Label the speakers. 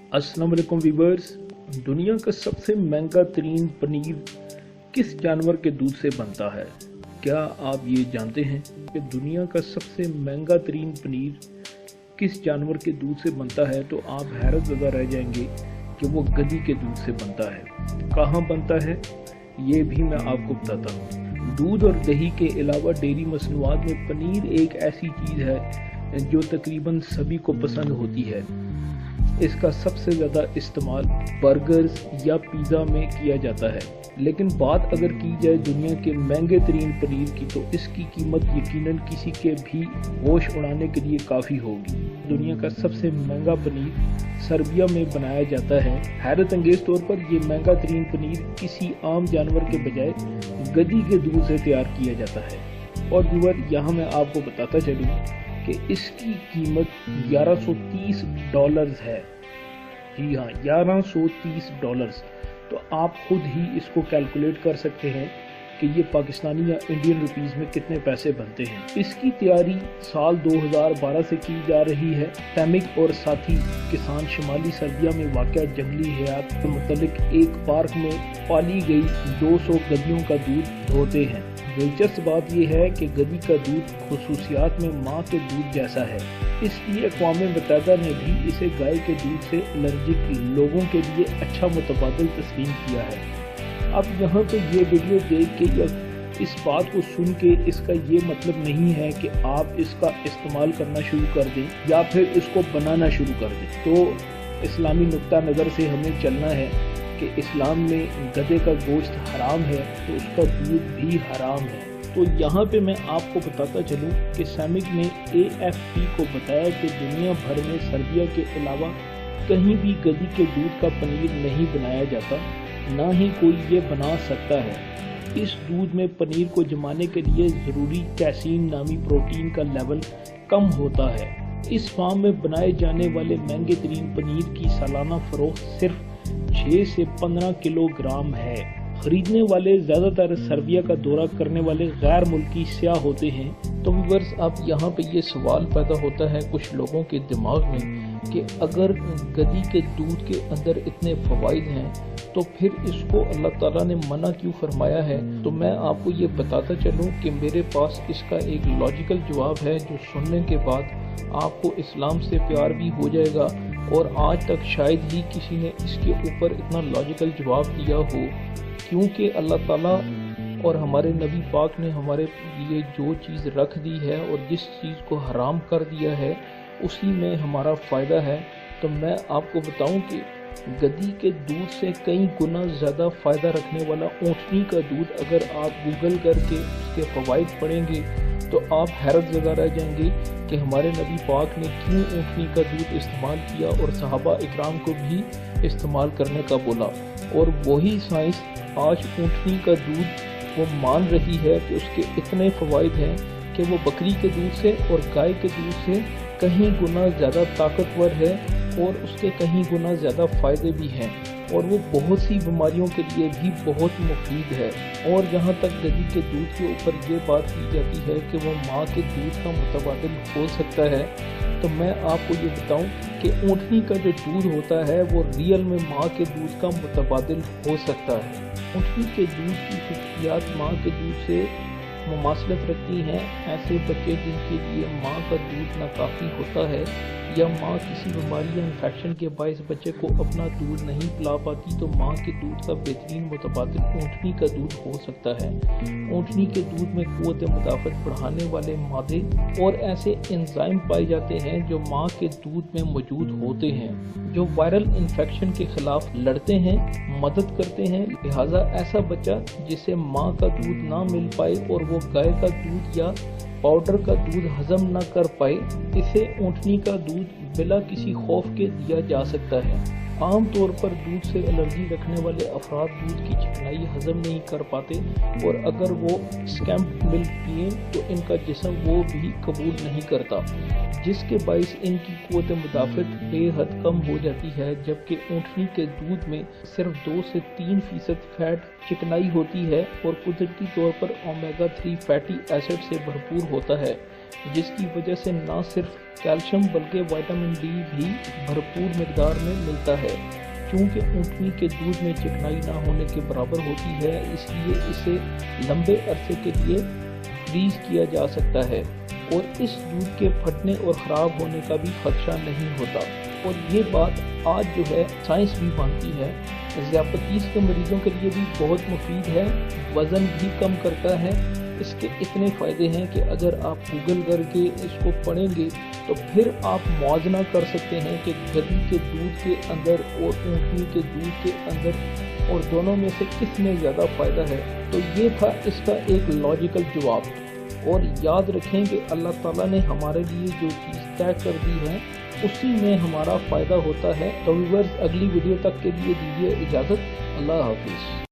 Speaker 1: अस्सलाम वालेकुम वीवर्स। दुनिया का सबसे महंगा तरीन पनीर किस जानवर के दूध से बनता है? क्या आप ये जानते हैं कि दुनिया का सबसे महंगा तरीन पनीर किस जानवर के दूध से बनता है? तो आप हैरत ज़दा रह जाएंगे कि वो गधी के दूध से बनता है। कहाँ बनता है ये भी मैं आपको बताता हूँ। दूध और दही के अलावा डेयरी मसनूआत में पनीर एक ऐसी चीज़ है जो तकरीबन सभी को पसंद होती है। इसका सबसे ज़्यादा इस्तेमाल बर्गर्स या पिज़्ज़ा में किया जाता है। लेकिन बात अगर की जाए दुनिया के महंगे तरीन पनीर की, तो इसकी कीमत यकीनन किसी के भी होश उड़ाने के लिए काफ़ी होगी। दुनिया का सबसे महंगा पनीर सर्बिया में बनाया जाता है। हैरत अंगेज तौर पर यह महंगा तरीन पनीर किसी आम जानवर के बजाय गधी के दूध से तैयार किया जाता है। और व्यूअर, यहाँ मैं आपको बताता चलूँ कि इसकी कीमत $1130 है। जी हाँ, $1130। तो आप खुद ही इसको कैलकुलेट कर सकते हैं कि ये पाकिस्तानी या इंडियन रुपीस में कितने पैसे बनते हैं। इसकी तैयारी साल 2012 से की जा रही है। सैमिक और साथी किसान शिमाली सर्बिया में वाक़या जंगली हयात के मुतल्लिक एक पार्क में पाली गई 200 गधियों का दूध धोते हैं। दिलचस्प बात यह है कि गधी का दूध खुसूसियात में माँ के दूध जैसा है, इसलिए अक़वाम मुत्तहिदा ने भी इसे गाय के दूध से एलर्जिक लोगों के लिए अच्छा मुतबादिल तस्लीम किया है। अब यहाँ पे ये वीडियो देख के या इस बात को सुन के इसका ये मतलब नहीं है कि आप इसका इस्तेमाल करना शुरू कर दें या फिर इसको बनाना शुरू कर दें। तो इस्लामी नुक्ता नज़र से हमें चलना है कि इस्लाम में गधे का गोश्त हराम है तो उसका दूध भी हराम है। तो यहाँ पे मैं आपको बताता चलूँ कि सैमिक ने AFP को बताया कि दुनिया भर में सर्बिया के अलावा कहीं भी गधी के दूध का पनीर नहीं बनाया जाता, ना ही कोई ये बना सकता है। इस दूध में पनीर को जमाने के लिए ज़रूरी कैसीन नामी प्रोटीन का लेवल कम होता है। इस फार्म में बनाए जाने वाले महंगे तरीन पनीर की सालाना फरोख्त सिर्फ 6 से 15 किलोग्राम है। खरीदने वाले ज़्यादातर सर्बिया का दौरा करने वाले गैर मुल्की सियाह होते हैं। तो व्यूअर्स, अब यहाँ पे ये सवाल पैदा होता है कुछ लोगों के दिमाग में कि अगर गधी के दूध के अंदर इतने फ़वाइद हैं तो फिर इसको अल्लाह ताला ने मना क्यों फरमाया है? तो मैं आपको ये बताता चलूँ कि मेरे पास इसका एक लॉजिकल जवाब है जो सुनने के बाद आपको इस्लाम से प्यार भी हो जाएगा। और आज तक शायद ही किसी ने इसके ऊपर इतना लॉजिकल जवाब दिया हो, क्योंकि अल्लाह ताला और हमारे नबी पाक ने हमारे लिए जो चीज़ रख दी है और जिस चीज़ को हराम कर दिया है उसी में हमारा फ़ायदा है। तो मैं आपको बताऊं कि गधी के दूध से कई गुना ज़्यादा फ़ायदा रखने वाला ऊँटनी का दूध अगर आप गूगल करके उसके फ़वाइद पढ़ेंगे तो आप हैरत ज़दा रह जाएंगे कि हमारे नबी पाक ने क्यों ऊँटनी का दूध इस्तेमाल किया और सहाबा इकराम को भी इस्तेमाल करने का बोला। और वही साइंस आज ऊँटनी का दूध वो मान रही है कि उसके इतने फ़वाइद हैं कि वो बकरी के दूध से और गाय के दूध से कहीं गुना ज़्यादा ताकतवर है और उसके कहीं गुना ज़्यादा फ़ायदे भी हैं और वो बहुत सी बीमारियों के लिए भी बहुत मुफीद है। और जहाँ तक गधी के दूध के ऊपर ये बात की जाती है कि वो माँ के दूध का मुतबादिल हो सकता है, तो मैं आपको ये बताऊं कि ऊँटनी का जो दूध होता है वो रियल में माँ के दूध का मुतबादिल हो सकता है। ऊँटनी के दूध की खुशियात माँ के दूध से मुमासलत रखती हैं। ऐसे बच्चे जिनके लिए माँ का दूध नाकाफ़ी होता है या माँ किसी बीमारी या इन्फेक्शन के बायस बच्चे को अपना दूध नहीं पिला पाती, तो माँ के दूध का बेहतरीन मुतबादिल ऊँटनी का दूध हो सकता है। ऊँटनी के दूध में क़ुव्वत मुदाफ़त बढ़ाने वाले मादे और ऐसे एंजाइम पाए जाते हैं जो माँ के दूध में मौजूद होते हैं, जो वायरल इन्फेक्शन के खिलाफ लड़ते हैं, मदद करते हैं। लिहाजा ऐसा बच्चा जिसे माँ का दूध ना मिल पाए और वो गाय का दूध या पाउडर का दूध हजम न कर पाए, इसे ऊँटनी का दूध बिला किसी खौफ के दिया जा सकता है। आम तौर पर दूध से एलर्जी रखने वाले अफराद दूध की चिकनाई हजम नहीं कर पाते और अगर वो स्कैम्ड मिल्क पिए तो इनका जिस्म वो भी कबूल नहीं करता, जिसके बायस इनकी क़ुव्वत मुदाफ़त बेहद कम हो जाती है। जबकि ऊँटनी के दूध में सिर्फ 2 से 3% फैट चिकनाई होती है और कुदरती तौर पर ओमेगा 3 फैटी एसिड से भरपूर होता है, جس کی وجہ سے نہ صرف کیلشیم بلکہ وٹامن ڈی بھی بھرپور مقدار میں ملتا ہے۔ چونکہ اونٹنی کے دودھ میں چکنائی نہ ہونے کے برابر ہوتی ہے، اس لیے اسے لمبے عرصے کے لیے فریز کیا جا سکتا ہے اور اس دودھ کے پھٹنے اور خراب ہونے کا بھی خدشہ نہیں ہوتا۔ اور یہ بات آج جو ہے سائنس بھی مانتی ہے۔ ذیابیطس کے مریضوں کے لیے بھی بہت مفید ہے، وزن بھی کم کرتا ہے۔ اس کے اتنے فائدے ہیں کہ اگر آپ گوگل کر کے اس کو پڑھیں گے تو پھر آپ موازنہ کر سکتے ہیں کہ گدھی کے دودھ کے اندر اور اونٹنی کے دودھ کے اندر اور دونوں میں سے کس میں زیادہ فائدہ ہے۔ تو یہ تھا اس کا ایک لاجیکل جواب۔ اور یاد رکھیں کہ اللہ تعالیٰ نے ہمارے لیے جو چیز طے کر دی ہے اسی میں ہمارا فائدہ ہوتا ہے۔ تو ویورز، اگلی ویڈیو تک کے لیے دیجیے اجازت۔ اللہ حافظ۔